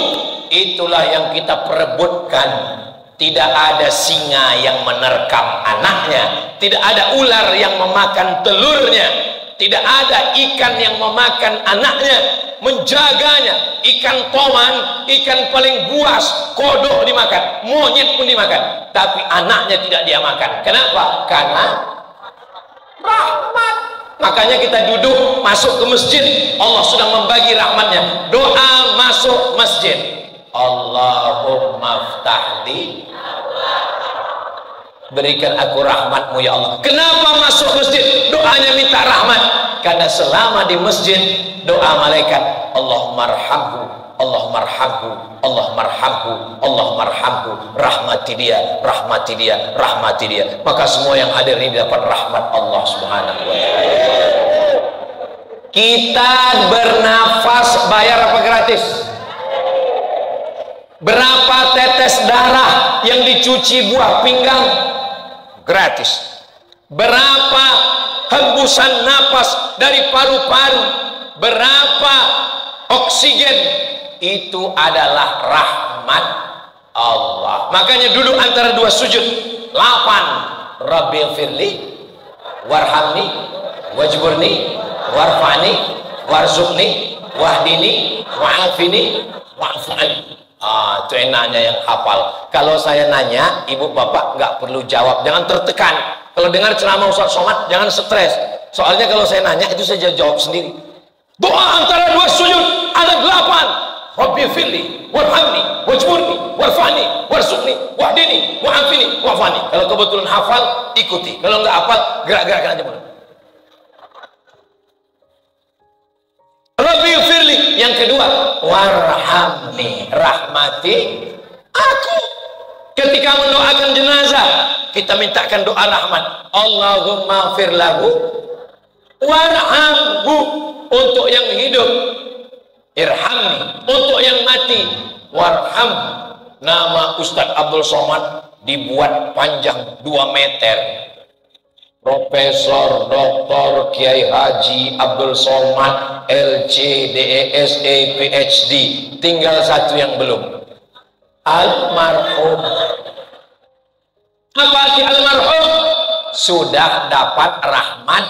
A: itulah yang kita perebutkan. Tidak ada singa yang menerkam anaknya, tidak ada ular yang memakan telurnya, tidak ada ikan yang memakan anaknya, menjaganya. Ikan toman, ikan paling buas, kodok dimakan, monyet pun dimakan, tapi anaknya tidak dia makan. Kenapa? Karena rahmat. Makanya kita duduk masuk ke masjid, Allah sedang membagi rahmatnya. Doa masuk masjid, Allahumma ftahli, berikan aku rahmatmu ya Allah. Kenapa masuk masjid doanya minta rahmat? Karena selama di masjid doa malaikat, Allahumma arhamhu, Allahumma arhamhu, Allahumma arhamhu, Allahumma arhamhu, rahmati dia, rahmati dia, rahmati dia. Maka semua yang hadir ini dapat rahmat Allah Subhanahu wa ta'ala. Kita bernafas bayar apa gratis? Berapa tetes darah yang dicuci buah pinggang? Gratis. berapa hembusan napas dari paru-paru, berapa oksigen, itu adalah rahmat Allah. Makanya duduk antara dua sujud 8, Rabbil firli warhamni wajburni warfani warzuqni wahdini wa'afini wa'afani. Itu enaknya yang hafal. Kalau saya nanya, ibu bapak nggak perlu jawab, jangan tertekan. Kalau dengar ceramah Ustaz Somad, jangan stres. Soalnya kalau saya nanya, itu saya jawab sendiri. Doa antara dua sujud ada 8. Rabbi firli warhamni wajburni warfani warzuqni wahdini wa'afini wa'afani. Kalau kebetulan hafal, ikuti. Kalau nggak hafal, gerak-gerakkan aja mulut. Rabbi firli. Yang kedua, warhamni, rahmati aku. Ketika mendoakan jenazah, kita mintakan doa rahmat. Allahumma firlahu warhamhu, untuk yang hidup, irhamni, untuk yang mati, warham. Nama Ustadz Abdul Somad dibuat panjang 2 meter. Profesor Dr. Kiai Haji Abdul Somad LC DESE PhD. Tinggal satu yang belum, almarhum. Apa arti almarhum? Sudah dapat rahmat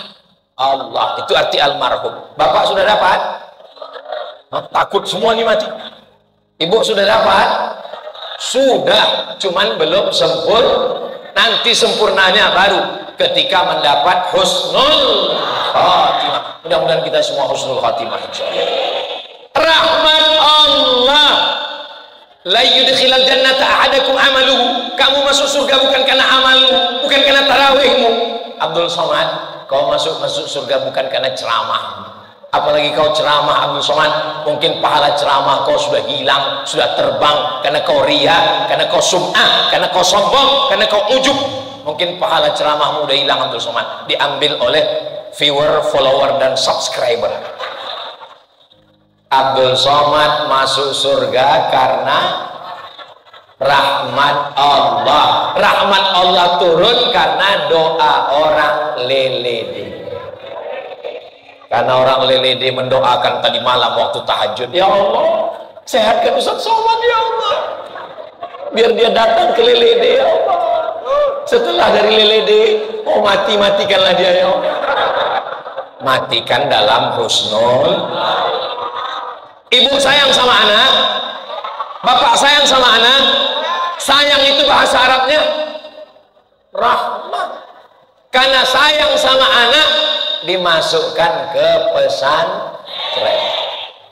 A: Allah, itu arti almarhum. Bapak sudah dapat? Takut semua nih mati. Ibu sudah dapat? Sudah, cuman belum sempurna. Nanti sempurnanya baru ketika mendapat husnul khatimah. Mudah-mudahan kita semua husnul khatimah insyaallah. Rahmat Allah. La yudkhilal jannata ahadakum amaluhu. Kamu masuk surga bukan karena amalmu, bukan karena tarawihmu. Abdul Somad, kau masuk surga bukan karena ceramah. Apalagi kau ceramah Abdul Somad, mungkin pahala ceramah kau sudah hilang, sudah terbang karena kau riya, karena kau sum'ah, karena kau sombong, karena kau ujub. Mungkin pahala ceramahmu udah hilang Abdul Somad, diambil oleh viewer, follower, dan subscriber. Abdul Somad masuk surga karena rahmat Allah. Rahmat Allah turun karena doa orang lelede. Karena orang lelede mendoakan tadi malam waktu tahajud, ya Allah, sehatkan Ustaz Somad ya Allah, biar dia datang ke lelede ya Allah. Setelah dari lelede, matikanlah dia ya Allah. Matikan dalam husnul. Ibu sayang sama anak, bapak sayang sama anak. Sayang itu bahasa Arabnya rahmat. Karena sayang sama anak, dimasukkan ke pesantren.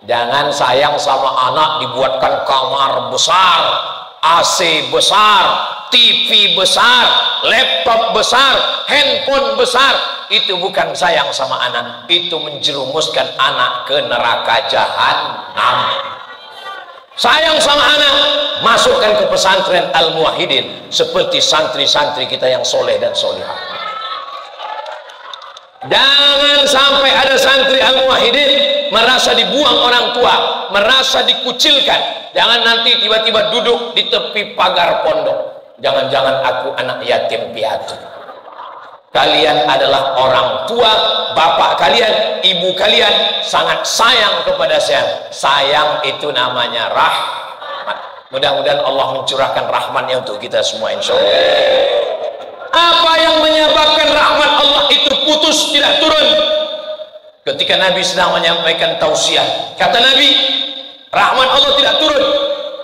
A: Jangan sayang sama anak dibuatkan kamar besar, AC besar, TV besar, laptop besar, handphone besar. Itu bukan sayang sama anak, itu menjerumuskan anak ke neraka jahanam. Sayang sama anak, masukkan ke pesantren Al-Muwahhidin seperti santri-santri kita yang soleh dan solihah. Jangan sampai ada santri Al-Muwahhidin merasa dibuang orang tua, merasa dikucilkan. Jangan nanti tiba-tiba duduk di tepi pagar pondok. Jangan-jangan aku anak yatim piatu. Kalian adalah orang tua, bapak kalian, ibu kalian sangat sayang kepada saya. Sayang itu namanya rahmat. Mudah-mudahan Allah mencurahkan rahmatnya untuk kita semua insyaallah. Apa yang menyebabkan rahmat Allah itu putus, tidak turun? Ketika Nabi sedang menyampaikan tausiah, kata Nabi, rahmat Allah tidak turun.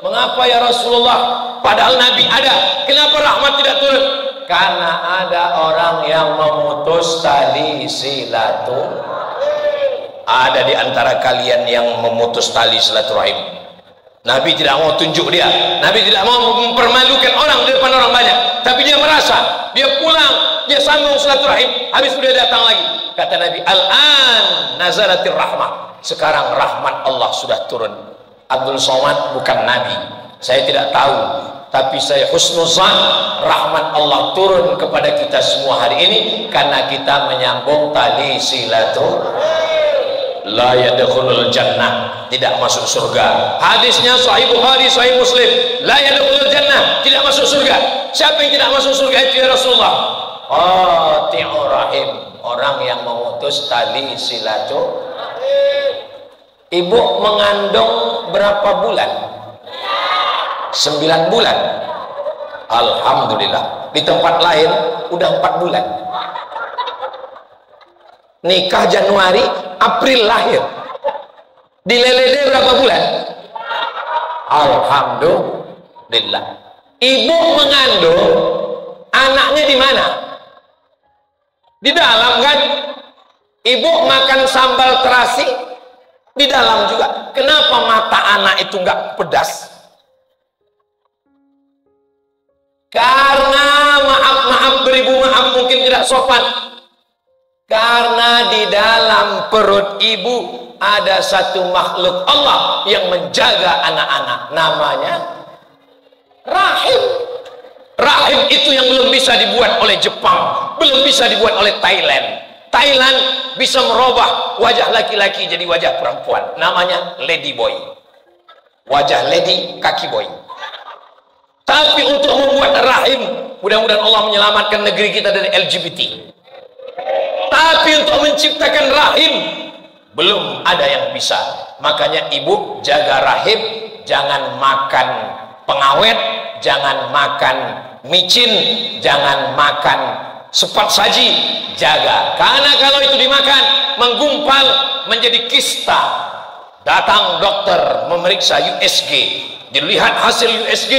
A: Mengapa ya Rasulullah? Padahal Nabi ada. Kenapa rahmat tidak turun? Karena ada orang yang memutus tali silaturahim. Ada di antara kalian yang memutus tali silaturahim. Nabi tidak mau tunjuk dia, Nabi tidak mau mempermalukan orang di depan orang banyak, tapi dia merasa, dia pulang, dia sambung silaturahim, habis itu dia datang lagi. Kata Nabi, al-an nazalatir rahmah. Sekarang rahmat Allah sudah turun. Abdul Somad bukan Nabi, saya tidak tahu, tapi saya husnuzan rahmat Allah turun kepada kita semua hari ini karena kita menyambung tali silaturahim. La yadkhulul jannah, tidak masuk surga. Hadisnya sahih Bukhari, sahih Muslim. La yadkhulul jannah, tidak masuk surga. Siapa yang tidak masuk surga itu ya Rasulullah? qati'ur rahim, orang yang memutus tali silaturahim. Ibu mengandung berapa bulan? 9 bulan. Alhamdulillah. Di tempat lain udah 4 bulan. Nikah Januari, April lahir. Di Lelede berapa bulan? Alhamdulillah. Ibu mengandung, anaknya di mana? Di dalam kan? Ibu makan sambal terasi di dalam juga. Kenapa mata anak itu nggak pedas? Karena maaf beribu maaf mungkin tidak sopan. Karena di dalam perut ibu ada satu makhluk Allah yang menjaga anak-anak, namanya rahim. Rahim itu yang belum bisa dibuat oleh Jepang, belum bisa dibuat oleh Thailand. Thailand bisa merubah wajah laki-laki jadi wajah perempuan, namanya lady boy. Wajah lady, kaki boy. Tapi untuk membuat rahim, mudah-mudahan Allah menyelamatkan negeri kita dari LGBT. Tapi untuk menciptakan rahim, belum ada yang bisa. Makanya ibu jaga rahim, jangan makan pengawet, jangan makan micin, jangan makan cepat saji, jaga. Karena kalau itu dimakan, menggumpal menjadi kista. Datang dokter memeriksa USG, dilihat hasil USG,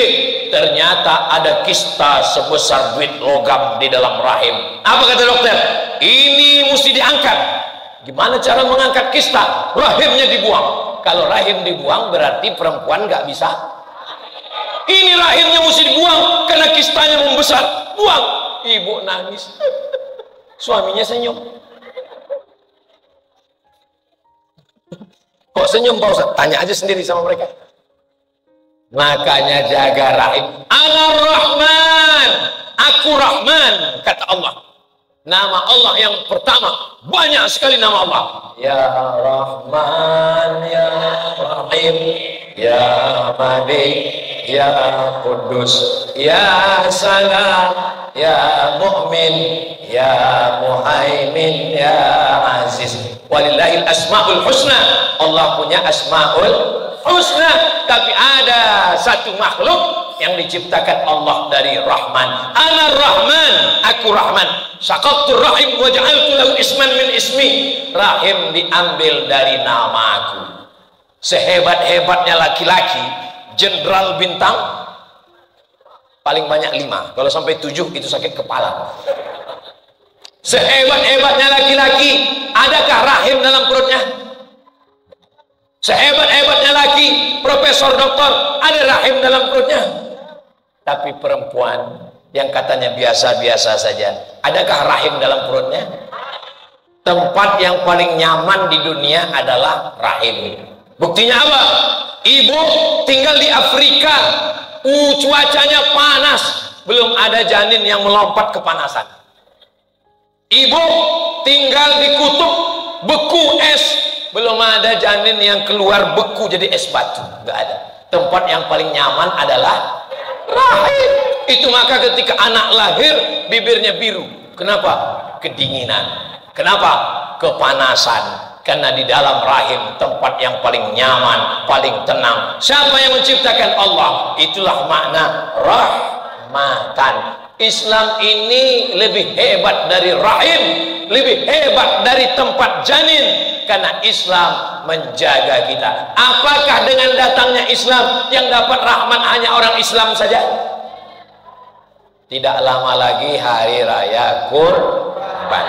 A: ternyata ada kista sebesar duit logam di dalam rahim. Apa kata dokter? Ini mesti diangkat. Gimana cara mengangkat kista? Rahimnya dibuang. Kalau rahim dibuang berarti perempuan nggak bisa. Ini rahimnya mesti dibuang karena kistanya membesar. Buang. Ibu nangis. Suaminya senyum. Kok senyum Pak Ustaz? Tanya aja sendiri sama mereka. Makanya jaga rahim. Anar Rahman, aku Rahman, kata Allah. Nama Allah yang pertama, banyak sekali nama Allah. Ya Rahman, Ya Rahim, Ya Malik, Ya Kudus, Ya Salam, Ya Mu'min, Ya Muhaimin, Ya Aziz. Walillahil asma'ul husna. Allah punya asma'ul husna. Tapi ada satu makhluk yang diciptakan Allah dari Rahman. Ana Rahman, aku Rahman. Syaqaqtur rahim wa ja'altu lahu isman min ismi. Rahim diambil dari namaku. Sehebat-hebatnya laki-laki, jenderal bintang paling banyak 5. Kalau sampai 7 itu sakit kepala. Sehebat-hebatnya laki-laki, adakah rahim dalam perutnya? Sehebat-hebatnya laki, profesor, doktor, ada rahim dalam perutnya? Tapi perempuan yang katanya biasa-biasa saja, adakah rahim dalam perutnya? Tempat yang paling nyaman di dunia adalah rahim. Buktinya apa? Ibu tinggal di Afrika, cuacanya panas, belum ada janin yang melompat kepanasan. Ibu tinggal di kutub, beku es, belum ada janin yang keluar beku jadi es batu. Nggak ada. Tempat yang paling nyaman adalah rahim. Itu maka ketika anak lahir, bibirnya biru. Kenapa? Kedinginan. Kenapa? Kepanasan. Karena di dalam rahim tempat yang paling nyaman, paling tenang. Siapa yang menciptakan? Allah. Itulah makna rahmatan. Islam ini lebih hebat dari rahim, lebih hebat dari tempat janin, karena Islam menjaga kita. Apakah dengan datangnya Islam yang dapat rahmat hanya orang Islam saja? Tidak lama lagi hari raya kurban.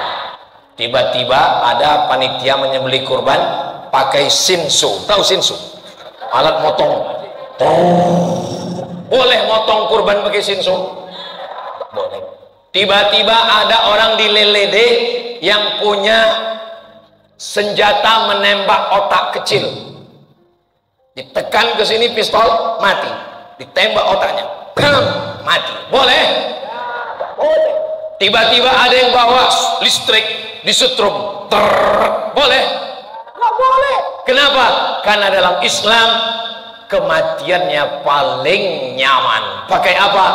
A: Tiba-tiba ada panitia menyembelih kurban pakai sinsu. Tahu sinsu? Alat motong. Boleh motong kurban pakai sinsu? Boleh. Tiba-tiba ada orang di Lelede yang punya senjata menembak otak kecil. Ditekan ke sini pistol, mati. Ditembak otaknya, bam, mati. Boleh? Boleh. Tiba-tiba ada yang bawa listrik, disetrum, boleh? Nggak boleh. Kenapa? Karena dalam Islam kematiannya paling nyaman. Pakai apa?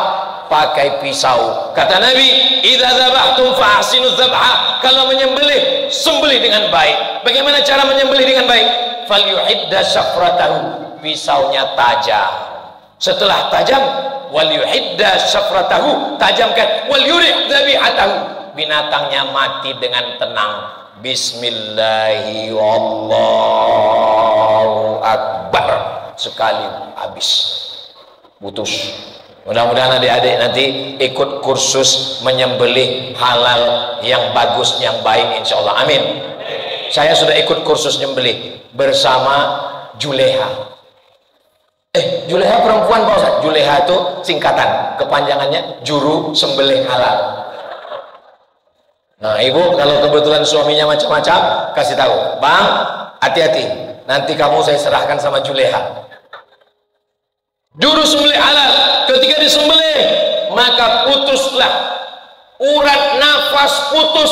A: pakai pisau. Kata Nabi, idza dzabhtum fahsinu dzabha, kalau menyembelih, sembelih dengan baik. Bagaimana cara menyembelih dengan baik? Falyuhidda syafratahu, pisaunya tajam. Setelah tajam, walyuhidda syafratahu, tajamkan, walyurih dzabihatahu, binatangnya mati dengan tenang. Bismillahirrahmanirrahim, Allahu akbar, sekali habis, putus. Mudah-mudahan adik-adik nanti ikut kursus menyembelih halal yang bagus, yang baik, insya Allah. Amin. Saya sudah ikut kursus nyembelih bersama Juleha. Juleha perempuan Pak Ustaz. Juleha itu singkatan, kepanjangannya juru sembelih halal. Nah, ibu kalau kebetulan suaminya macam-macam, kasih tahu, bang, hati-hati, nanti kamu saya serahkan sama Juleha. Juru sembelih halal, ketika disembelih maka putuslah urat nafas, putus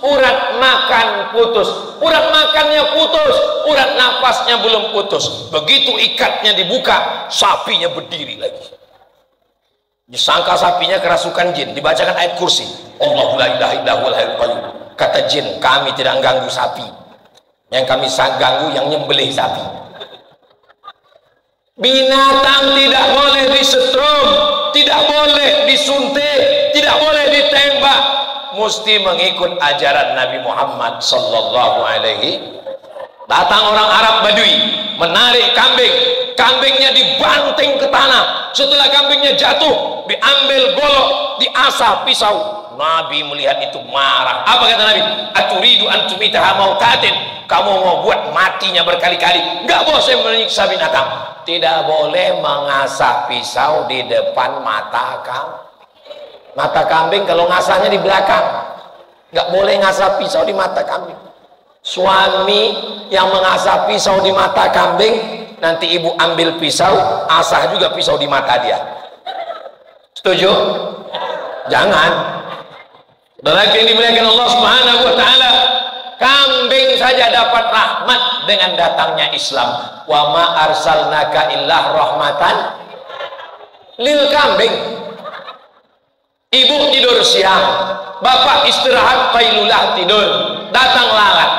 A: urat makan, putus urat makannya, putus urat nafasnya belum putus. Begitu ikatnya dibuka, sapinya berdiri lagi. Disangka sapinya kerasukan jin, dibacakan ayat kursi, Allahu la ilaha illa huwal hayyul qayyum. Kata jin, kami tidak ganggu sapi, yang kami ganggu yang nyembelih sapi. Binatang tidak boleh disetrum, tidak boleh disuntik, tidak boleh ditembak, mesti mengikut ajaran Nabi Muhammad sallallahu alaihi. Datang orang Arab Badui menarik kambing, kambingnya dibanting ke tanah. Setelah kambingnya jatuh, diambil golok, diasah pisau. Nabi melihat itu marah. Apa kata Nabi? Aturidu antumitaha mautatin, kamu mau buat matinya berkali-kali. Enggak boleh menyiksa binatang. Tidak boleh mengasah pisau di depan mata kambing. Mata kambing kalau ngasahnya di belakang. Enggak boleh ngasah pisau di mata kambing. Suami yang mengasah pisau di mata kambing, nanti ibu ambil pisau, asah juga pisau di mata dia. Setuju? Jangan. Lelaki yang dimuliakan Allah Subhanahu wa taala, kambing saja dapat rahmat dengan datangnya Islam. Wa ma arsalnaka illa rahmatan lil kambing. Ibu tidur siang, bapak istirahat qailulah tidur, datang lalat.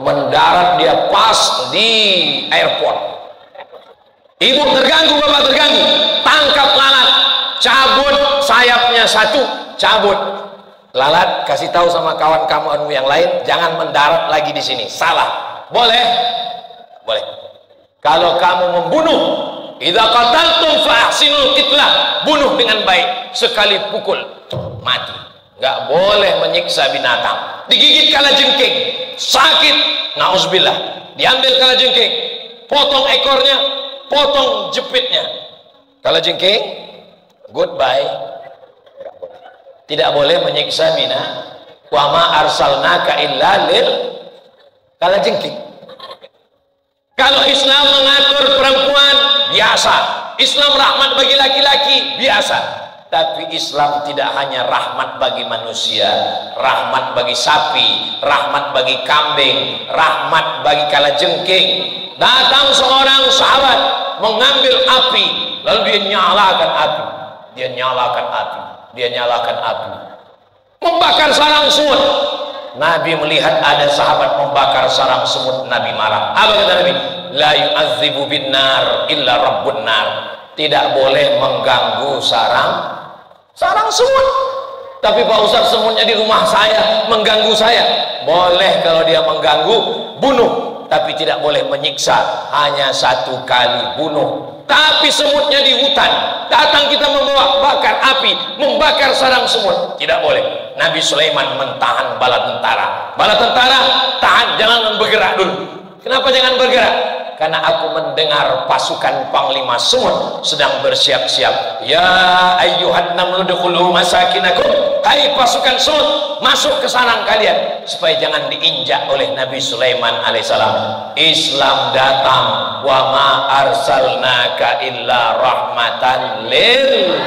A: Mendarat dia pas di airport. Ibu terganggu, bapak terganggu, tangkap lalat, cabut sayapnya satu, cabut. Lalat kasih tahu sama kawan kamu yang lain, jangan mendarat lagi di sini. Salah. Boleh? Boleh. Kalau kamu membunuh, idza qataltum fa ahsinul qitlah, bunuh dengan baik, sekali pukul mati. Nggak boleh menyiksa binatang. Digigit kalajengking, sakit, nauzubillah. Diambil kalajengking, potong ekornya, potong jepitnya. Kalajengking, goodbye. Tidak boleh menyiksa binatang. Wa ma arsalnaka illa lil kalajengking. Kalau Islam mengatur perempuan, biasa. Islam rahmat bagi laki-laki, biasa. Tapi Islam tidak hanya rahmat bagi manusia, rahmat bagi sapi, rahmat bagi kambing, rahmat bagi kalajengking. Datang seorang sahabat mengambil api, lalu dia nyalakan api, dia nyalakan api, dia nyalakan api, membakar sarang semut. Nabi melihat ada sahabat membakar sarang semut, Nabi marah. Apa kata Nabi? La yu'adzibu bin nar illa rabbun nar. Tidak boleh mengganggu sarang semut. Tapi Pak Ustaz, semutnya di rumah saya mengganggu saya. Boleh kalau dia mengganggu, bunuh. Tapi tidak boleh menyiksa, hanya satu kali bunuh. Tapi semutnya di hutan, datang kita membawa bakar api, membakar sarang semut, tidak boleh. Nabi Sulaiman mentahan bala tentara. Bala tentara, tahan, jangan bergerak dulu. Kenapa jangan bergerak? Karena aku mendengar pasukan panglima semut sedang bersiap-siap. Ya ayyuhan namlu dukhulu masakinakum, hai pasukan semut, masuk ke sarang kalian, supaya jangan diinjak oleh Nabi Sulaiman alaihissalam. Islam datang, wa ma arsalnaka illa rahmatan lil.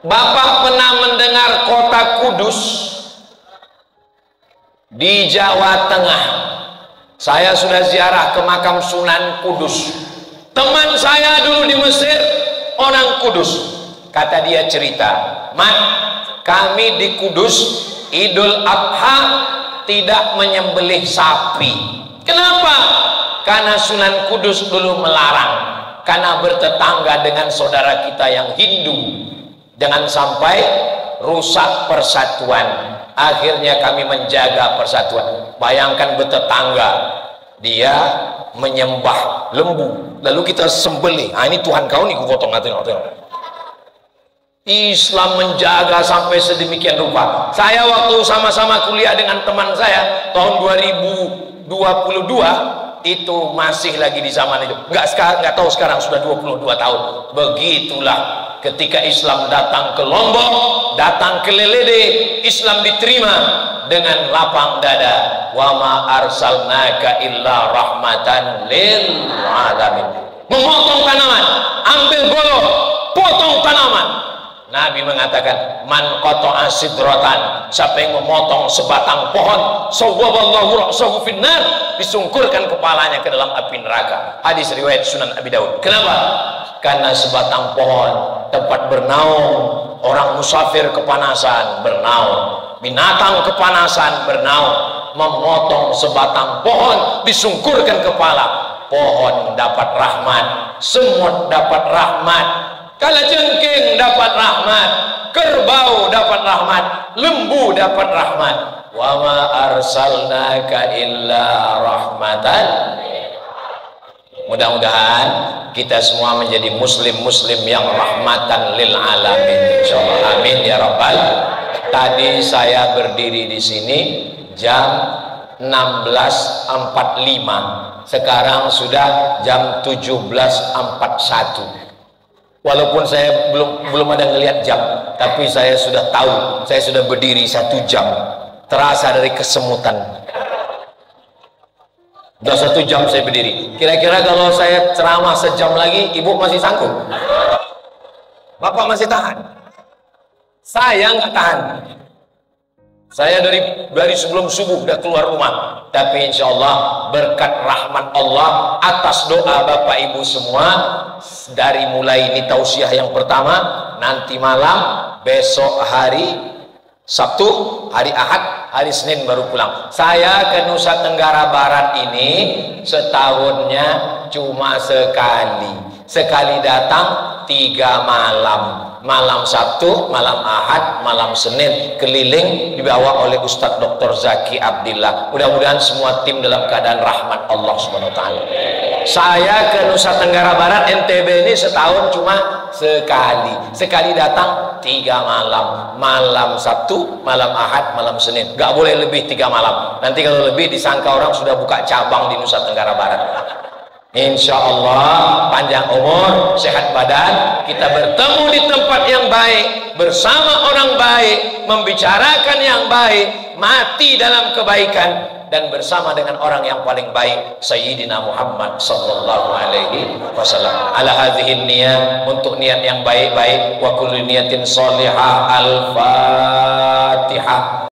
A: Bapak pernah mendengar kota Kudus di Jawa Tengah? Saya sudah ziarah ke makam Sunan Kudus. Teman saya dulu di Mesir orang Kudus. Kata dia cerita, "Man, kami di Kudus Idul Adha tidak menyembelih sapi." Kenapa? Karena Sunan Kudus dulu melarang. Karena bertetangga dengan saudara kita yang Hindu. Jangan sampai rusak persatuan. Akhirnya kami menjaga persatuan. Bayangkan bertetangga, dia menyembah lembu, lalu kita sembelih. Ah, ini Tuhan kau nih, ku potong. Islam menjaga sampai sedemikian rupa. Saya waktu sama-sama kuliah dengan teman saya tahun 2022 itu masih lagi di zaman itu. Nggak tahu sekarang sudah 22 tahun. Begitulah ketika Islam datang ke Lombok, datang ke Lelede, Islam diterima dengan lapang dada. Wa ma arsalnaka illa rahmatan lil alamin. Memotong tanaman, ambil golok, potong tanaman. Nabi mengatakan, "Man qata'a sidratan," siapa yang memotong sebatang pohon, sawwaballahu ra'sahu finnar, disungkurkan kepalanya ke dalam api neraka. Hadis riwayat Sunan Abi Daud. Kenapa? Karena sebatang pohon tempat bernaung, orang musafir kepanasan bernaung, binatang kepanasan bernaung. Memotong sebatang pohon, disungkurkan kepala, pohon dapat rahmat, semut dapat rahmat, kalajengking dapat rahmat, kerbau dapat rahmat, lembu dapat rahmat. Wa ma arsalnaka illa rahmatan. Mudah-mudahan kita semua menjadi muslim-muslim yang rahmatan lil alamin, insyaallah. Amin ya rabbal. Tadi saya berdiri di sini jam 16.45. Sekarang sudah jam 17.41. Walaupun saya belum ada ngelihat jam, tapi saya sudah tahu saya sudah berdiri 1 jam. Terasa dari kesemutan. Sudah 1 jam saya berdiri. Kira-kira kalau saya ceramah sejam lagi, ibu masih sanggup? Bapak masih tahan? Saya nggak tahan. Saya dari sebelum subuh udah keluar rumah. Tapi insya Allah berkat rahmat Allah atas doa Bapak Ibu semua, dari mulai ini tausiah yang pertama, nanti malam, besok hari Sabtu, hari Ahad, hari Senin baru pulang. Saya ke Nusa Tenggara Barat ini setahunnya cuma sekali datang 3 malam. Malam Sabtu, malam Ahad, malam Senin, keliling dibawa oleh Ustadz Dr. Zaki Abdillah. Mudah-mudahan semua tim dalam keadaan rahmat Allah Subhanahu wa taala. Saya ke Nusa Tenggara Barat NTB ini setahun cuma sekali datang 3 malam. Malam Sabtu, malam Ahad, malam Senin. Gak boleh lebih 3 malam. Nanti kalau lebih disangka orang sudah buka cabang di Nusa Tenggara Barat. Insya Allah panjang umur, sehat badan, kita bertemu di tempat yang baik, bersama orang baik, membicarakan yang baik, mati dalam kebaikan, dan bersama dengan orang yang paling baik, Sayyidina Muhammad sallallahu alaihi wasallam. Ala hadhihi niyat, untuk niat yang baik-baik, wa kullu niyatin sholihah. Al-Fatihah.